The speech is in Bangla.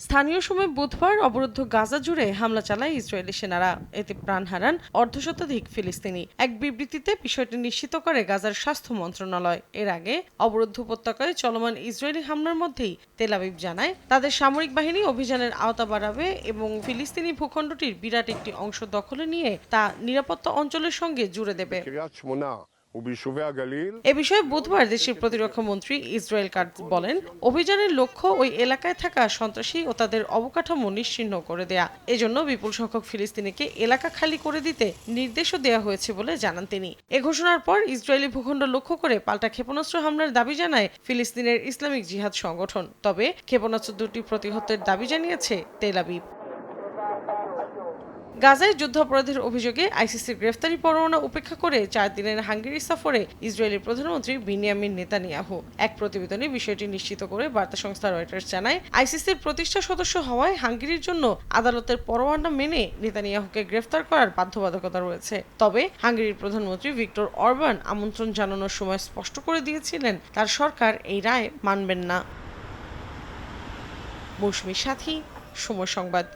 স্থানীয় সময় বুধবার অবরুদ্ধ গাজা জুড়ে হামলা চালায় ইসরায়েলি সেনারা। এতে প্রাণ হারান অর্ধশতাধিক ফিলিস্তিনি। এক বিবৃতিতে বিষয়টি নিশ্চিত করে গাজার স্বাস্থ্য মন্ত্রণালয়। এর আগে অবরুদ্ধ উপত্যকায় চলমান ইসরায়েলি হামলার মধ্যেই তেল আবিব জানায় তাদের সামরিক বাহিনী অভিযানের আওতা বাড়াবে এবং ফিলিস্তিনি ভূখণ্ডটির বিরাট একটি অংশ দখলে নিয়ে তা নিরাপত্তা অঞ্চলের সঙ্গে জুড়ে দেবে। এ বিষয়ে বুধবার দেশের প্রতিরক্ষা মন্ত্রী ইসরায়েল কাটজ বলেন, অভিযানের লক্ষ্য ওই এলাকায় থাকা সন্ত্রাসী ও তাদের অবকাঠামো নিশ্চিহ্ন করে দেয়া। এজন্য বিপুল সংখ্যক ফিলিস্তিনিকে এলাকা খালি করে দিতে নির্দেশও দেওয়া হয়েছে বলে জানান তিনি। এ ঘোষণার পর ইসরায়েলি ভূখণ্ড লক্ষ্য করে পাল্টা ক্ষেপণাস্ত্র হামলার দাবি জানায় ফিলিস্তিনের ইসলামিক জিহাদ সংগঠন। তবে ক্ষেপণাস্ত্র দুটি প্রতিহতের দাবি জানিয়েছে তেল আবিব। গাজায় যুদ্ধাপরাধের অভিযোগে আইসিসির গ্রেফতারি পরোয়ানা উপেক্ষা করে 4 দিনের হাঙ্গেরি সফরে ইসরায়েলি প্রধানমন্ত্রী বিনিয়ামিন নেতানিয়াহু। এক প্রতিবেদনে বিষয়টি নিশ্চিত করে বার্তা সংস্থা রয়টার্স জানায়, আইসিসির প্রতিষ্ঠা সদস্য হওয়ায় হাঙ্গেরির জন্য আদালতের পরোয়ানা মেনে নেতানিয়াহুকে গ্রেফতার করার বাধ্যবাধকতা রয়েছে। তবে হাঙ্গেরির প্রধানমন্ত্রী ভিক্টর অরবান আমন্ত্রণ জানানোর সময় স্পষ্ট করে দিয়েছিলেন তার সরকার এই রায় মানবেন না। মৌসুমী সাথী, সময় সংবাদ।